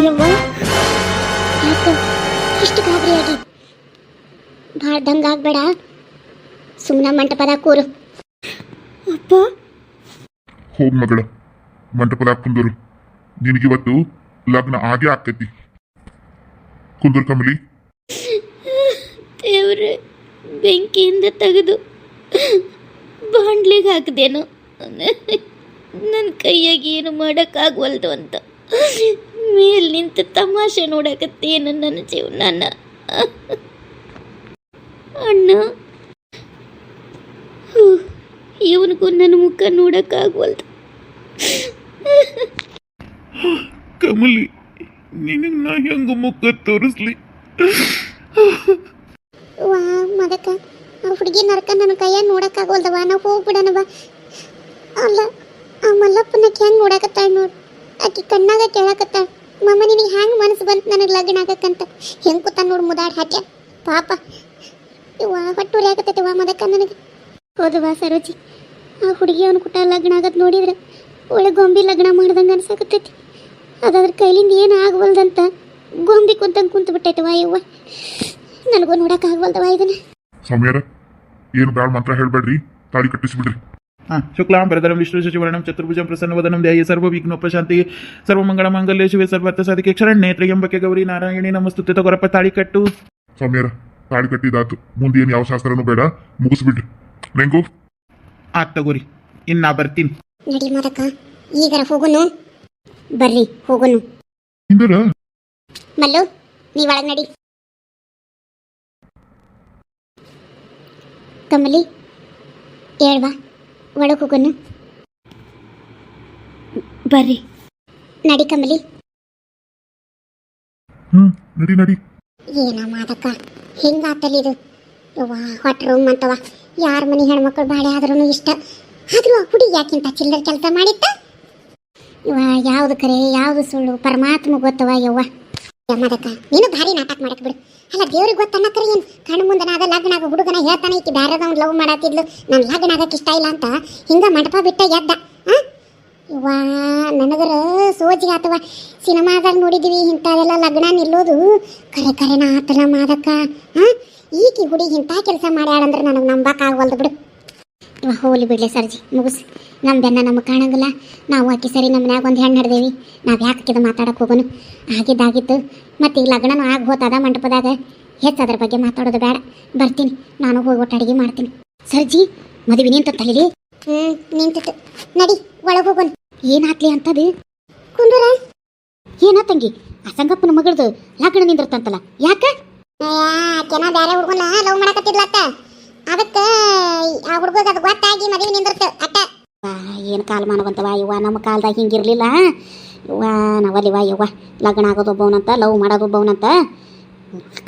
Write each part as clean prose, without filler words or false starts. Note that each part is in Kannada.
ಯವ್ವ ಯಾಕ ಇಷ್ಟು ಗಾಬರಿಯಾಗಿ ಭಾಳ ದಂಗಾಗ್ಬೇಡ, ಸುಮ್ಮನೆ ಮಂಟಪದಾಗ ಕೂರು. ಅಪ್ಪ ಹೋಗ್ ಮಗಳ, ಮಂಟಪದಾಗ ಕುಂದರು. ನಿನಗಿವತ್ತು ಲಗ್ನ ಆಗೇ ಆಗ್ತೈತಿ. ಕುಂದೂರು ಕಮಲಿ. ದೇವ್ರೆ, ಬೆಂಕಿಯಿಂದ ತೆಗೆದು ಬಾಂಡ್ಲಿಗೆ ಹಾಕಿದೇನು, ನನ್ನ ಕೈಯಾಗಿ ಏನು ಮಾಡೋಕ್ಕಾಗವಲ್ದು ಅಂತ ಮೇಲೆ ನಿಂತು ತಮಾಷೆ ನೋಡಕತ್ತೇನು ನನ್ನ ಜೀವನ. ಅಣ್ಣ, ಇವನಿಗೂ ನನ್ನ ಮುಖ ನೋಡೋಕ್ಕಾಗವಲ್ದು. ಕಮಲಿ, ನಿನಗೆ ನಾ ಹೆಂಗ ಮುಖ ತೋರಿಸ್ಲಿ? ವಾ ಮದಕ್ಕ, ಆ ಹುಡುಗಿ ನರ್ಕ ನನ್ನ ಕೈಯಾಗ ನೋಡೋಕ್ಕಾಗವಲ್ದವ. ನಾವು ಹೋಗ್ಬಿಡೋಣವ. ಅಲ್ಲ, ಆ ಮಲ್ಲಪ್ಪನಕ್ಕೆ ಹೆಂಗೆ ನೋಡಕತ್ತಾಳ ನೋಡು. ಆಕೆ ಕಣ್ಣಾಗ ಕೇಳಕತ್ತಾಳ, ಮಮ್ಮ ನಿನಗೆ ಹೆಂಗೆ ಮನಸ್ಸು ಬಂತು ನನಗೆ ಲಗ್ನ ಆಗಕ್ಕಂತ. ಹೆಂಗೆ ಕೂತ ನೋಡು ಮುದಾಡ್ ಹಾಕ್ಯ ಪಾಪ. ಇವ ಹೊಟ್ಟೂರಿ ಆಗತ್ತೈತಿವ ಮದಕ್ಕ ನನಗೆ. ಹೌದವಾ ಸರೋಜಿ, ಆ ಹುಡುಗಿ ಅವನು ಕುಟ ಲಗ್ನ ಆಗತ್ತೆ ನೋಡಿದ್ರೆ ಒಳ್ಳೆ ಗೊಂಬಿ ಲಗ್ನ ಮಾಡ್ದಂಗೆ ಅನ್ಸಾಕತ್ತೈತಿ. ಅದಾದ್ರ ಕೈಲಿಂದ ಏನು ಆಗವಲ್ದಂತ ಗೊಂಬಿ ಕುಂತಂಗೆ ಕುಂತು ಬಿಟ್ಟೈತವ. ಯವ್ವ ನನಗೂ ನೋಡೋಕ್ಕಾಗವಲ್ದವ ಇದನ್ನ. ಸೌಮ್ಯರ, ಏನು ಬ್ಯಾಡ ಮಂತ್ರ ಹೇಳ್ಬೇಡ್ರಿ, ತಾಳಿ ಕಟ್ಟಿಸ್ಬಿಡ್ರಿ. ಶುಕ್ಲಾಂ ಭರಧರಂ ವಿಷ್ಣು ಶಶಿವರ್ಣಂ ಚತುರ್ಭುಜಂ ಪ್ರಸನ್ನವದನಂ ಧ್ಯಾಯೇ ಸರ್ವವಿಘ್ನೋಪಶಾಂತಿಯೇ ಸರ್ವಮಂಗಳಮಾಂಗಲ್ಯೇ ಶಿವೆ ಸರ್ವಾರ್ಥಸಾಧಿಕೆ ಶರಣ್ಯೇ ತ್ರ್ಯಂಬಕೆ ಗೌರಿ ನಾರಾಯಣಿ ನಮಸ್ತುತೆ. ತಗೋರಪ್ಪ ತಾಳಿ ಕಟ್ಟು. ಸೌಮ್ಯರ, ತಾಳಿ ಕಟ್ಟಿದಾತು. ಮುಂದೆ ಏನು ಯಾವ ಶಾಸ್ತ್ರನೂ ಬೇಡ, ಮುಗಿಸ್ಬಿಡ್ರಿ. ರೆಂಗು ಆತ್ ತಗೋರಿ, ಇನ್ನ ಬರ್ತೀನಿ. ನಡಿ ಮರಕ, ಈಗರ ಹೋಗುನು. ಬರ್ರಿ ಹೋಗುನು. ಇಂದರ ಮಲ್ಲು, ನೀ ಒಳಗೆ ನಡಿ. ಕಮಲಿ, ಹೇಳ್ವಾ, ಒಳಗೆ ಹೋಗುನು. ಬರ್ರಿ ನಡಿ ಕಮಲಿ. ನಡಿ ನಡಿ. ಏನ ಮಾದಕ್ಕ, ಹಿಂಗಾತಲ್ಲ ಇದು. ಯವ್ವ ಹೊಟ್ಟ ರೂಮ್ ಅಂತವ. ಯಾರ ಮನೆ ಹೆಣ್ಮಕ್ಳು ಬಾಳೆ ಆದ್ರೂ ಇಷ್ಟ. ಆದ್ರೂ ಹುಡುಗಿ ಯಾಕಿಂತ ಚಿಲ್ಲರ್ ಕೆಲಸ ಮಾಡಿತ್ತ. ಇವ ಯಾವ್ದು ಕರೆ ಯಾವ್ದು ಸುಳ್ಳು ಪರಮಾತ್ಮ ಗೊತ್ತವ. ಯವ್ವ ಮಾದಕ್ಕ, ನೀನು ಭಾರಿ ನಾಟಕ ಮಾಡಕ್ ಬಿಡು. ಅಲ್ಲ, ದೇವ್ರಿಗೆ ಗೊತ್ತನ್ನಕ್ರೆ ಏನು ಕಣ್ಣು ಮುಂದನ ಅದ ಲಗ್ನ ಆಗ ಹುಡುಗನ ಹೇಳ್ತಾನೆ ಈಕಿ ಬ್ಯಾರದವ್ನು ಲವ್ ಮಾಡತ್ತಿದ್ಲು, ನಾನು ಲಗ್ನ ಆಗಕ್ಕೆ ಇಷ್ಟ ಇಲ್ಲ ಅಂತ ಹಿಂಗ ಮಂಟಪ ಬಿಟ್ಟ ಎದ್ದ. ಇವ್ವ ನನಗರ ಸೋಜಿಗೆ ಆತವ. ಸಿನಿಮಾದಾಗ ನೋಡಿದ್ವಿ ಇಂಥದೆಲ್ಲ ಲಗ್ನ ನಿಲ್ಲೋದು. ಕರೆ ಕರೆನ ಆತಲ್ಲ ಮಾದಕ್ಕ. ಈಕಿ ಹುಡುಗಿ ಇಂಥ ಕೆಲಸ ಮಾಡ್ಯಾಳಂದ್ರೆ ನನಗೆ ನಂಬಕ್ಕಾಗವಲ್ದು ಬಿಡು. ಇವ ಹೋಲಿ ಬಿಡ್ಲಿ ಸರ್ಜಿ, ಮುಗಿಸ್. ನಮ್ಮ ಬೆನ್ನ ನಮಗೆ ಕಾಣಂಗಿಲ್ಲ. ನಾವು ಆಕಿ ಸರಿ ನಮ್ಮ ಮನ್ಯಾಗ ಒಂದು ಹೆಣ್ಣು ಹಿಡ್ದೇವಿ. ನಾವು ಯಾಕಿದ ಮಾತಾಡಕ್ಕೆ ಹೋಗೋನು. ಆಗಿದ್ದಾಗಿತ್ತು. ಮತ್ತು ಈಗ ಲಗ್ನನೂ ಆಗಿ ಹೋತದ ಮಂಟಪದಾಗ. ಹೆಚ್ಚು ಅದ್ರ ಬಗ್ಗೆ ಮಾತಾಡೋದು ಬೇಡ. ಬರ್ತೀನಿ, ನಾನು ಹೋಗಿ ಒಟ್ಟು ಅಡುಗೆ ಮಾಡ್ತೀನಿ. ಸರ್ಜಿ, ಮದುವೆ ನಿಂತ ತಲೀಲಿ. ನಿಂತಿತ್ತು. ನಡಿ ಒಳಗೆ ಹೋಗೋಣ. ಏನಾತ್ಲಿ ಅಂತದು? ಕುಂದೂರ, ಏನ ತಂಗಿ, ಆ ಸಂಗಪ್ಪನ ಮಗಳದು ಲಗ್ನ ನಿಂದಿರ್ತಂತಲ್ಲ, ಯಾಕೆ? ಕೆನ ಬೇರೆ ಹುಡುಗನ ಲವ್ ಮಾಡಕತ್ತಿದ್ಲತ್ತ. ಅದಕ್ಕೆ ಆ ಹುಡುಗ ಅದು ಗೊತ್ತಾಗಿ ಮದುವೆ ನಿಂದಿರ್ತ ಅಟ್ಟ. ಏನು ಕಾಲಮಾನವಂತವ ಇವ್ವ, ನಮ್ಮ ಕಾಲದಾಗ ಹಿಂಗಿರ್ಲಿಲ್ಲ ಇವ್ವ. ನಾವಲ್ಲಿವ ಯವ್ವ, ಲಗ್ನ ಆಗೋದು ಒಬ್ಬವನಂತ, ಲವ್ ಮಾಡೋದು ಒಬ್ಬವನಂತ.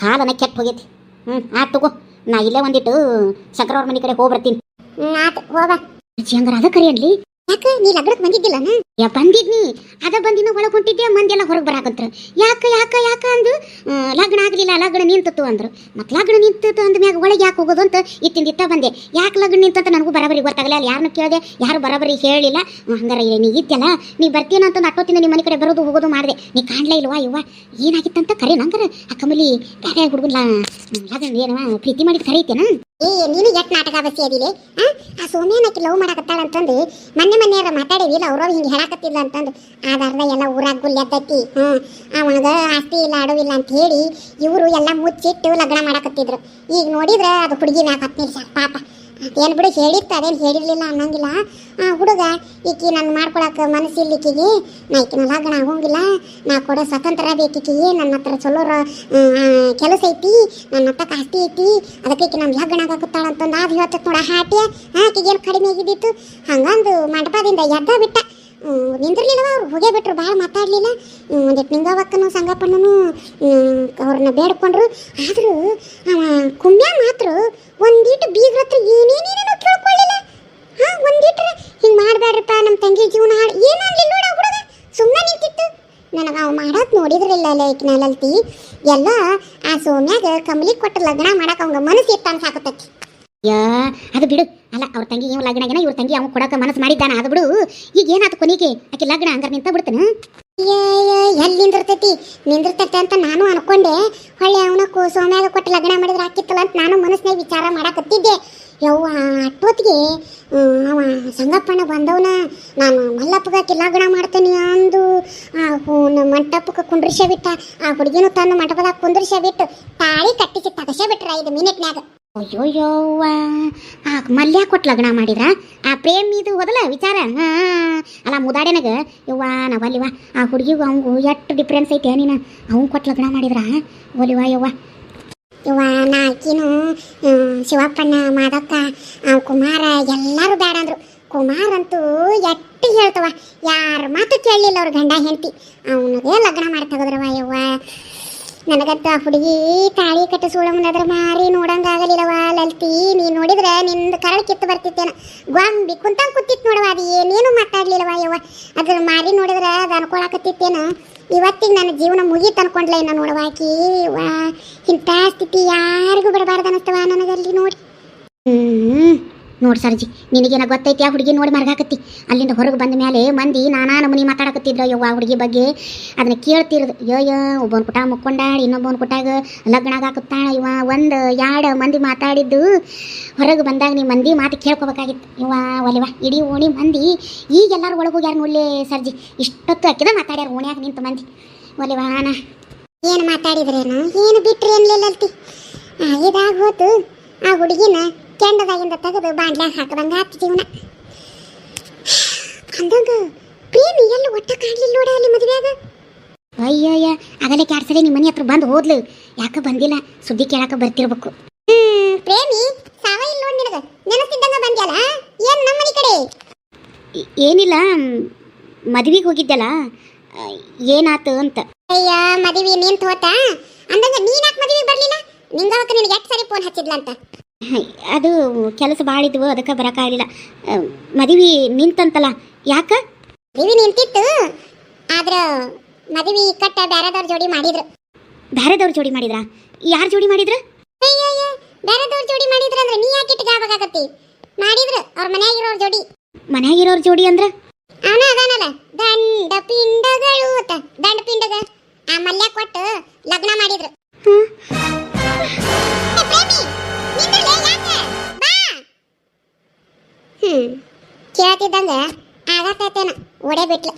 ಕಾಲನ ಕೆಟ್ಟು ಹೋಗೈತಿ. ಆತು ತಗೋ, ನಾ ಇಲ್ಲೇ ಒಂದಿಟ್ಟು ಶಂಕರವ್ರ ಮನೆ ಕಡೆ ಹೋಗಿ ಬರ್ತೀನಿ. ಆತು ಹೋಗ. ಹಂಗಾರ ಅದ ಕರಿ ಅನ್ಲಿ. ಯಾಕೆ ನೀ ಲಗ್ನಕ್ಕೆ ಬಂದಿದ್ದಿಲ್ಲ? ಬಂದಿದ್ನಿ, ಅದ ಬಂದಿನ ಒಳಗೆ ಹೊಂಟಿದ್ದೆ. ಮಂದಿ ಎಲ್ಲ ಹೊರಗೆ ಬರಾಕಂತ್ರ. ಯಾಕೆ ಯಾಕೆ ಯಾಕೆ ಅಂದು ಲಗ್ನ ಆಗಲಿಲ್ಲ, ಲಗ್ನ ನಿಂತಿತ್ತು ಅಂದ್ರು. ಮತ್ತು ಲಗ್ನ ನಿಂತಿತ್ತು ಅಂದ ಮ್ಯಾಗ ಒಳಗೆ ಯಾಕೆ ಹೋಗೋದು ಅಂತ ಇತ್ತಿಂದಿತ್ತ ಬಂದೆ. ಯಾಕೆ ಲಗ್ನ ನಿಂತಂತ ನನಗೂ ಬರಾಬರಿ ಗೊತ್ತಾಗಲ್ಲ. ಅಲ್ಲಿ ಯಾರನ್ನ ಕೇಳಿದೆ, ಯಾರು ಬರಾಬರಿ ಹೇಳಿಲ್ಲ. ಹಂಗಾರ ನೀ ಇದ್ದಲ್ಲ, ನೀ ಬರ್ತೀನಂತಂದು ಅಟ್ಟೋತಿಂದ ನಿಮ್ಮ ಮನೆ ಕಡೆ ಬರೋದು ಹೋಗೋದು ಮಾಡಿದೆ. ನೀ ಕಾಣ್ಲೇ ಇಲ್ವಾ ಇವ್ವ? ಏನಾಗಿತ್ತಂತ ಕರೆ ನಂಗಾರ ಆ ಕಮಲಿ ಬೇರೆ ಹುಡುಗನ ಲಗ್ನ ಏನವ ಪ್ರೀತಿ ಮಾಡಿದ ಕರೆ ಐತೇನ? ನೀನು ಎಟ್ ನಾಟಕ ಬಸ್ಸಿ ಅದಿಲೆ. ಆ ಸೋಮ್ಯಾನಕ್ಕೆ ಲವ್ ಮಾಡಕತ್ತಾಳ ಅಂತಂದು ಮೊನ್ನೆಯರ ಮಾತಾಡೇವಿಲ್ಲ, ಅವ್ರವ್ರು ಹಿಂಗೆ ಹೇಳಕತ್ತಿಲ್ಲ ಅಂತಂದು. ಆಧಾರದ ಎಲ್ಲ ಊರಾಗ ಗುಲ್ಲೆದ್ದೈತಿ. ಅವಾಗ ಆಸ್ತಿ ಇಲ್ಲ ಅಡವಿಲ್ಲ ಅಂತ ಹೇಳಿ ಇವರು ಎಲ್ಲ ಮುಚ್ಚಿಟ್ಟು ಲಗ್ನ ಮಾಡಕತ್ತಿದ್ರು. ಈಗ ನೋಡಿದ್ರೆ ಅದು ಹುಡುಗಿ ಮ್ಯಾಗ ಹತ್ತಿರ ಪಾಪ. ಏನು ಬಿಡು, ಹೇಳಿತ್ತು ಅದೇನು ಹೇಳಿರಲಿಲ್ಲ ಅನ್ನಂಗಿಲ್ಲ. ಹುಡುಗ ಈಕಿ ನಾನು ಮಾಡ್ಕೊಳಕ್ಕೆ ಮನಸ್ಸಿಲ್ಲ ಈಕಿಗೆ. ನಾ ಈಕಿನ ಲಗ್ನ ಆಗೋಂಗಿಲ್ಲ, ನಾ ಕೊಡೋ ಸ್ವತಂತ್ರ ಬೇಕಿಕಿಗೆ. ನನ್ನ ಹತ್ರ ಚಲೋ ಕೆಲಸ ಐತಿ, ನನ್ನ ಹತ್ರ ಆಸ್ತಿ ಐತಿ, ಅದಕ್ಕೆ ಈಕಿ ನನ್ನ ಲಗ್ನ ಆಗಕತ್ತಾಳ ಅಂತಂದು ಅದು ಹೇಳ್ತೈತೆ ನೋಡ ಹಾಟ್ಯ. ಆಕಿಗೇನು ಕಡಿಮೆ ಆಗಿದ್ದಿತ್ತು. ಹಂಗಂದು ಮಂಟಪದಿಂದ ಎದ್ದ ಬಿಟ್ಟ. ನಿಂದಿರ್ಲಿಲ್ಲವ, ಅವ್ರು ಹೋಗೇ ಬಿಟ್ರು, ಭಾಳ ಮಾತಾಡಲಿಲ್ಲ. ಒಂದಿಟ್ಟು ನಿಂಗವಕ್ಕನು ಸಂಗಪ್ಪನೂ ಅವ್ರನ್ನ ಬೇಡ್ಕೊಂಡ್ರು. ಆದರೂ ಕುಮ್ಯ ಮಾತ್ರ ಒಂದಿಟ್ಟು ಬೀಗ್ರ ಹತ್ರ ಏನೇನೇನೋ ಕೇಳ್ಕೊಳ್ಳಿಲ್ಲ. ಒಂದಿಟ್ರೆ ಹಿಂಗೆ ಮಾಡಬೇಡ್ರಪ್ಪ, ನಮ್ಮ ತಂಗಿ ಜೀವನ ಹಾಳು ಏನು ಅನ್ಲಿಲ್ಲ ನೋಡ. ಹುಡುಗ ಸುಮ್ಮನೆ ನಿಂತಿತ್ತು. ನನಗೆ ಅವು ಮಾಡೋದು ನೋಡಿದ್ರಿಲ್ಲ ಲೈಕ್ನಲ್ಲಲ್ತಿ ಎಲ್ಲ. ಆ ಸೋಮ್ಯಾಗ ಕಮಲಿ ಕೊಟ್ಟು ಲಗ್ನ ಮಾಡಕ್ಕೆ ಅವಂಗ ಮನಸ್ಸು ಇತ್ತು ಅನ್ಸಾಕತ್ತೈತಿ. ಯಾ ಅದು ಬಿಡು. ಅಲ್ಲ, ಅವ್ರ ತಂಗಿ ಇವ್ ಲಗ್ನ ಇವ್ರ ತಂಗಿ ಅವ್ನು ಕೊಡಕ್ಕೆ ಮನಸ್ಸು ಮಾಡಿದ್ದಾನ, ಅದು ಬಿಡು. ಈಗ ಏನಾಯ್ತು ಕೊನೆಗೆ ಆಕೆ ಲಗ್ನ ಹಂಗಾರ ನಿಂತ ಬಿಡ್ತಾನೆ. ಎಲ್ಲಿ ನಿಂದಿರ್ತೈತಿ ನಿಂದಿರ್ತೈತೆ ಅಂತ ನಾನು ಅನ್ಕೊಂಡೆ. ಹೊಳ್ಳಿ ಅವನ ಸೋಮ್ಯಾಗ ಕೊಟ್ಟು ಲಗ್ನ ಮಾಡಿದ್ರೆ ಹಾಕಿತ್ತಲ್ಲ ಅಂತ ನಾನು ಮನಸ್ಸಿನಾಗ ವಿಚಾರ ಮಾಡಕತ್ತಿದ್ದೆ. ಯವ್ವ ಅಷ್ಟೊತ್ತಿಗೆ ಅವ ಸಂಗಪ್ಪಣ್ಣ ಬಂದವನ ನಾನು ಮಲ್ಲಪ್ಪಗಾಕಿ ಲಗ್ನ ಮಾಡ್ತೀನಿ ಅಂದು ಮಂಟಪಕ್ಕೆ ಕುಂಡ್ರಿಸ ಬಿಟ್ಟ. ಆ ಹುಡುಗಿನೂ ತಂದು ಮಂಟಪದಾಗ ಕುಂಡ್ರಿಸ ಬಿಟ್ಟು ತಾಳಿ ಕಟ್ಟಿಸಿ ತಗಸ ಬಿಟ್ರ 5 ಮಿನಿಟ್ನ್ಯಾಗ. ಅಯ್ಯೋ ಯವ್ವ ಆ ಮಲ್ಯ ಕೊಟ್ಟು ಲಗ್ನ ಮಾಡಿದ್ರ ಆ ಪ್ರೇಮಿದು ಹೋದಲ್ಲ ವಿಚಾರ. ಅಲ್ಲ ಮುದಾಡೆನಾಗ ಯವ್ವ ನಾವಲ್ಲಿವ ಆ ಹುಡುಗಿಗೂ ಅವಂಗೂ ಎಷ್ಟು ಡಿಫ್ರೆನ್ಸ್ ಐತೆ ನೀನು. ಅವ್ನು ಕೊಟ್ಟು ಲಗ್ನ ಮಾಡಿದ್ರ ಒಲಿವ ಯವ್ವ ಯವ್ವ ನಾಕಿನು ಶಿವಪ್ಪಣ್ಣ ಮಾದಕ್ಕ ಕುಮಾರ ಎಲ್ಲರೂ ಬೇಡ ಅಂದ್ರು. ಕುಮಾರ್ ಅಂತೂ ಎಟ್ಟು ಹೇಳ್ತವ, ಯಾರ ಮಾತು ಕೇಳಲಿಲ್ಲ ಅವ್ರ ಗಂಡ ಹೆಂಡತಿ. ಅವನಿಗೆ ಲಗ್ನ ಮಾಡಿ ತೆಗೆದ್ರವ ಯವ್ವ. ನನಗಂತ ಆ ಹುಡುಗಿ ತಾಳಿ ಕಟ್ಟಿಸೋಳ ಮುಂದಾದ್ರೆ ಮಾರಿ ನೋಡಂಗಾಗಲಿಲ್ಲವ ಲಲ್ತಿ. ನೀನು ನೋಡಿದ್ರೆ ನಿಂದು ಕರಳು ಕಿತ್ತು ಬರ್ತಿತ್ತೇನ. ಗೊಂಬಿ ಕುಂತಂಗೆ ಕೂತಿತ್ತು ನೋಡವ, ಅದು ಏನೇನು ಮಾತಾಡ್ಲಿಲ್ಲವ ಯವ್ವ. ಅದ್ರ ಮಾರಿ ನೋಡಿದ್ರೆ ಅದು ಅನ್ಕೊಳಕತ್ತಿತ್ತೇನ. ಇವತ್ತಿಗೆ ನನ್ನ ಜೀವನ ಮುಗೀತು ಅನ್ಕೊಂಡ್ಲ ಇನ್ನ ನೋಡವಾಕಿ. ವಾ ಇಂಥ ಸ್ಥಿತಿ ಯಾರಿಗೂ ಬಿಡಬಾರ್ದು ಅನ್ನಿಸ್ತವ ನನಗಲ್ಲಿ ನೋಡಿ. ನೋಡಿ ಸರ್ಜಿ ನಿನಗೇನ ಗೊತ್ತೈತಿ ಆ ಹುಡುಗಿ ನೋಡಿ ಮರ್ಗಾಕತ್ತಿ. ಅಲ್ಲಿಂದ ಹೊರಗೆ ಬಂದ ಮೇಲೆ ಮಂದಿ ನಾನಾ ನಮೂನಿ ಮಾತಾಡಕತ್ತಿದ್ರು ಯವ್ವ ಆ ಹುಡುಗಿ ಬಗ್ಗೆ. ಅದನ್ನ ಕೇಳ್ತಿರೋದು ಯೋ ಒಬ್ಬನ ಕುಟ ಮುಕ್ಕೊಂಡಾಳ, ಇನ್ನೊಬ್ಬನ ಕುಟಾಗ ಲಗ್ನ ಹಾಕುತ್ತಾಳ. ಇವ 1-2 ಮಂದಿ ಮಾತಾಡಿದ್ದು ಹೊರಗೆ ಬಂದಾಗ ನೀವು ಮಂದಿ ಮಾತು ಕೇಳ್ಕೊಬೇಕಾಗಿತ್ತು ಇವ ಒಲಿವ. ಇಡೀ ಓಣಿ ಮಂದಿ ಈಗೆಲ್ಲರೂ ಒಳಗೆ ಹೋಗ್ಯಾರ ನೋಡ್ಲಿ ಸರ್ಜಿ. ಇಷ್ಟೊತ್ತು ಅಕ್ಕಿದ ಮಾತಾಡ್ಯಾರ ಓಣ್ಯಾಗ ನಿಂತು ಮಂದಿ ಒಲಿವಾನ. ಏನು ಮಾತಾಡಿದ್ರೇನು ಏನು ಬಿಟ್ರಿ ಅನ್ಲಿಲ್ಲಲ್ತಿ. ಇದಾಗ ಹೋತು ಆ ಹುಡುಗಿನ ಕೆಂಡದಾಗಿಂದ ತೆಗೆದು ಬಾಂಡ್ಲಾಗ ಹಾಕದಂಗ ಆತು ಜೀವನ. ಅಂದಾಗ ಪ್ರೇಮಿ ಎಲ್ಲ ಒಟ್ಟ ಕಾಡ್ಲಿಲ್ಲ ನೋಡ ಅಲ್ಲಿ ಮದುವೆಯಾಗ. ಅಯ್ಯಯ್ಯ ಆಗಲೇ 2 ಸರಿ ನಿಮ್ಮ ಮನೆ ಹತ್ರ ಬಂದು ಹೋದ್ಲು. ಯಾಕೆ ಬಂದಿಲ್ಲ ಸುದ್ದಿ ಕೇಳಾಕ ಬರ್ತಿರ್ಬೇಕು. ಪ್ರೇಮಿ ಸಾವ ಇಲ್ಲ ನೋಡಿ ನಿನಗ ನೆನಸಿದ್ದಂಗ ಬಂದ್ಯಲ್ಲ. ಏನು ನಮ್ಮ ಮನೆ ಕಡೆ ಏನಿಲ್ಲ, ಮದುವೆಗೆ ಹೋಗಿದ್ದಲ್ಲ ಏನಾತು ಅಂತ. ಅಯ್ಯ ಮದುವೆ ನಿಂತು ಹೋತಾ ಅಂದಂಗ ನೀನಾಕ್ ಮದುವೆಗೆ ಬರಲಿಲ್ಲ? ನಿಂಗವಕ್ಕೆ ನಿನಗೆ 8 ಸರಿ ಫೋನ್ ಹಚ್ಚಿದ್ಲ ಅಂತ. ಅದು ಕೆಲಸ ಭಾಳ ಇದ್ವು ಅದಕ್ಕೆ ಬರೋಕ್ಕಾಗಲಿಲ್ಲ. ಮದುವೆ ನಿಂತಂತಲ್ಲ ಯಾಕ? ಮದುವೆ ನಿಂತಿತ್ತು ಆದ್ರೆ ಮದುವೆ ಕಟ್ಟ ಬೇರೆದವ್ರ ಜೋಡಿ ಮಾಡಿದ್ರು. ಬೇರೆದವ್ರ ಜೋಡಿ ಮಾಡಿದ್ರಾ? ಯಾರು ಜೋಡಿ ಮಾಡಿದ್ರು? ಅಯ್ಯಯ್ಯ ಬೇರೆದವ್ರ ಜೋಡಿ ಮಾಡಿದ್ರು ಅಂದ್ರೆ ನೀ ಯಾಕೆ ಇಟ್ಕಾಗಕತ್ತಿ? ಮಾಡಿದ್ರು ಅವ್ರ ಮನ್ಯಾಗಿರೋರ ಜೋಡಿ. ಮನ್ಯಾಗಿರೋರ ಜೋಡಿ ಅಂದ್ರೆ ಅವನ ಅದಾನಲ್ಲ ದಂಡ ಪಿಂಡಗಳು ಅಂತ ದಂಡ ಪಿಂಡಗ ಆ ಮಲ್ಯ ಕೊಟ್ಟು ಲಗ್ನ ಮಾಡಿದ್ರು. ಕೇಳ್ತಿದ್ದಂಗ ಆಗತ್ತೇನ ಒಡೆ ಬಿಟ್ಲ.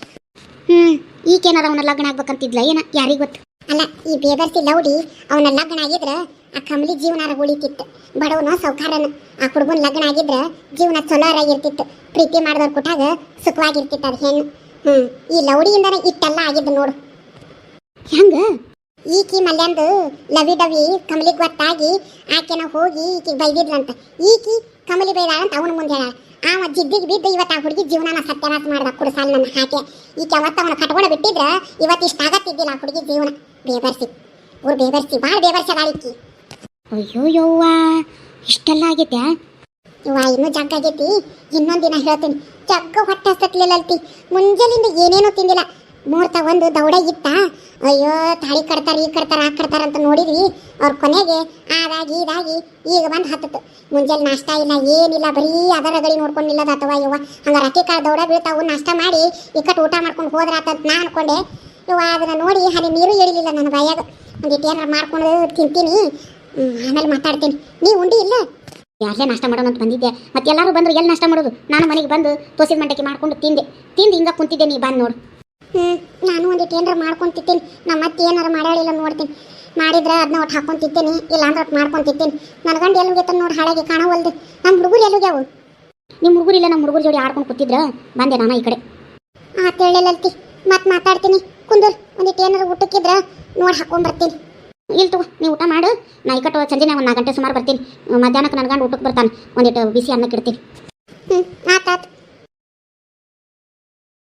ಈಗೇನಾರ ಅವನ ಲಗ್ನ ಆಗ್ಬೇಕಂತಿದ್ಲ ಏನ ಯಾರಿಗ ಗೊತ್ತು. ಅಲ್ಲ ಈ ಬೇಬರ್ಸಿ ಲೌಡಿ ಅವನ ಲಗ್ನ ಆಗಿದ್ರ ಆ ಕಮಲಿ ಜೀವನಾರ ಉಳಿತಿತ್ತು. ಬಡವನ ಸೌಕಾರನ ಆ ಹುಡುಗನ ಲಗ್ನ ಆಗಿದ್ರ ಜೀವನ ಚಲೋರಾಗಿರ್ತಿತ್ತು. ಪ್ರೀತಿ ಮಾಡಿದವ್ರ ಕುಟಾಗ ಸುಖವಾಗಿರ್ತಿತ್ತು ಅದು ಹೆಣ್ಣು. ಈ ಲೌಡಿಯಿಂದನೇ ಇಟ್ಟೆಲ್ಲ ಆಗಿದ್ದು ನೋಡು. ಹೆಂಗ ಈಕಿ ಮಲ್ಯಾಂದು ಲವಿ ಡವಿ ಕಮಲಿಗೆ ಗೊತ್ತಾಗಿ ಆಕೆನ ಹೋಗಿ ಈಕಿಗೆ ಬೈದಿದ್ಲಂತ. ಈಕಿ ಕಮಲಿ ಬೈದಾಳಂತ ಅವನ ಮುಂದೆ ಹೇಳ. ಆವ ಜಿದ್ದಿಗೆ ಬಿದ್ದು ಇವತ್ತು ಆ ಹುಡುಗಿ ಜೀವನ ಸತ್ಯನಾಶ ಮಾಡ್ದ ಕುಡಿಸಾಲ ನನ್ನ ಹಾಕಿ. ಈಕೆ ಅವತ್ತು ಅವನ ಕಟ್ಕೊಂಡು ಬಿಟ್ಟಿದ್ರ ಇವತ್ತು ಇಷ್ಟ ಆಗತ್ತಿದ್ದಿಲ್ಲ ಆ ಹುಡುಗಿ ಜೀವನ. ಬೇಬರ್ಸಿ ಊರು ಬೇಬರ್ಸಿ ಭಾಳ ಬೇಬರ್ಸಿ ಅದಾಳಿಕ್ಕಿ. ಅಯ್ಯೋ ಯವ್ವ ಇಷ್ಟೆಲ್ಲ ಆಗೈತೆ ಇವ. ಇನ್ನೂ ಜಗ್ಗ ಆಗೈತಿ. ಇನ್ನೊಂದು ದಿನ ಹೇಳ್ತೀನಿ. ಜಗ್ಗ ಹೊಟ್ಟೆ ಹಸ್ತತ್ಲಿಲ್ಲಲ್ತಿ. ಮುಂಜಾನಿಂದ ಏನೇನೋ ತಿಂದಿಲ್ಲ. ಮುಹೂರ್ತ ಒಂದು ದೌಡ ಇತ್ತ. ಅಯ್ಯೋ ತಾಳಿ ಕಟ್ತಾರ ಈ ಕಟ್ತಾರ ಆ ಕಟ್ತಾರ ಅಂತ ನೋಡಿದ್ವಿ. ಅವ್ರ ಕೊನೆಗೆ ಆದಾಗಿ ಇದಾಗಿ ಈಗ ಬಂದು ಹತ್ತತ್ತು. ಮುಂಜಾನೆ ನಾಷ್ಟ ಇಲ್ಲ ಏನಿಲ್ಲ, ಬರೀ ಅದರ ಗಡಿ ನೋಡ್ಕೊಂಡಿಲ್ಲದ ಅಥವಾ ಇವ ಹಂಗಾರೆ ಅಕ್ಕಿ ಕಾಳು ದೌಡ ಬೀಳ್ತಾವು. ನಾಷ್ಟ ಮಾಡಿ ಇಕ್ಕಟ್ಟು ಊಟ ಮಾಡ್ಕೊಂಡು ಹೋದ್ರಾತಂತ ನಾ ಅನ್ಕೊಂಡೆ. ಇವ ಅದನ್ನ ನೋಡಿ ಹನಿ ನೀರು ಎಳಿಲಿಲ್ಲ ನನ್ನ ಬಾಯಾಗ. ಒಂದಿಟ್ಟು ಏನಾರು ಮಾಡ್ಕೊಂಡು ತಿಂತೀನಿ, ಆಮೇಲೆ ಮಾತಾಡ್ತೀನಿ. ನೀವು ಉಂಡಿ ಇಲ್ಲ? ಯಾರೇ ನಾಷ್ಟ ಮಾಡೋಣ ಅಂತ ಬಂದಿದ್ದೆ. ಮತ್ತೆ ಎಲ್ಲರೂ ಬಂದ್ರು ಎಲ್ಲಿ ನಾಷ್ಟ ಮಾಡೋದು? ನಾನು ಮನೆಗೆ ಬಂದು ತೋಸಿದ ಮಂಟಕ್ಕೆ ಮಾಡ್ಕೊಂಡು ತಿಂದು ಹಿಂಗೆ ಕುಂತಿದ್ದೆ. ನೀ ಬಂದು ನೋಡು. ನಾನು ಒಂದಿಟ್ಟು ಏನಾರು ಮಾಡ್ಕೊಂತಿದ್ದೀನಿ. ನಮ್ಮ ಮತ್ತೆ ಏನಾರು ಮಾಡ್ಯಾಳಿಲ್ಲ ನೋಡ್ತೀನಿ. ಮಾಡಿದ್ರೆ ಅದನ್ನ ಒಟ್ಟು ಹಾಕೊಂತಿದ್ದೀನಿ, ಇಲ್ಲ ಅಂದ್ರೆ ಒಟ್ಟು ಮಾಡ್ಕೊಂತಿದ್ದೀನಿ. ನನ್ನ ಗಂಡು ಎಲ್ಲೋಗೈತೆ ನೋಡಿ ಹಾಳಾಗಿ ಕಾಣವಲ್ದು. ನಮ್ಮ ಹುಡುಗರು ಎಲ್ಲೋಗ್ಯಾವು? ನಿಮ್ಮ ಹುಡುಗರು ಇಲ್ಲ, ನಮ್ಮ ಹುಡುಗರು ಜೋಡಿ ಆಡ್ಕೊಂಡು ಕೂತಿದ್ರ ಬಂದೆ ನಾನು ಈ ಕಡೆ. ಹೇಳಿಲ್ಲಲ್ತಿ ಮತ್ತೆ ಮಾತಾಡ್ತೀನಿ. ಕುಂದೂರು ಒಂದಿಟ್ಟು ಏನಾರು ಊಟಕ್ಕಿದ್ರೆ ನೋಡಿ ಹಾಕೊಂಡ್ಬರ್ತೀನಿ. ಇಲ್ಲಿ ತಗೋ ನೀವು ಊಟ ಮಾಡು. ನಾ ಈ ಕಟ್ಟು ಸಂಜೆನ ಒಂದು 4 ಗಂಟೆ ಸುಮಾರು ಬರ್ತೀನಿ. ಮಧ್ಯಾಹ್ನಕ್ಕೆ ನನ್ನ ಗಂಡು ಊಟಕ್ಕೆ ಬರ್ತಾನೆ. ಒಂದಿಟ್ಟು ಬಿಸಿ ಅನ್ನಕ್ಕೆ ಇಡ್ತೀನಿ. ಆತಾತು.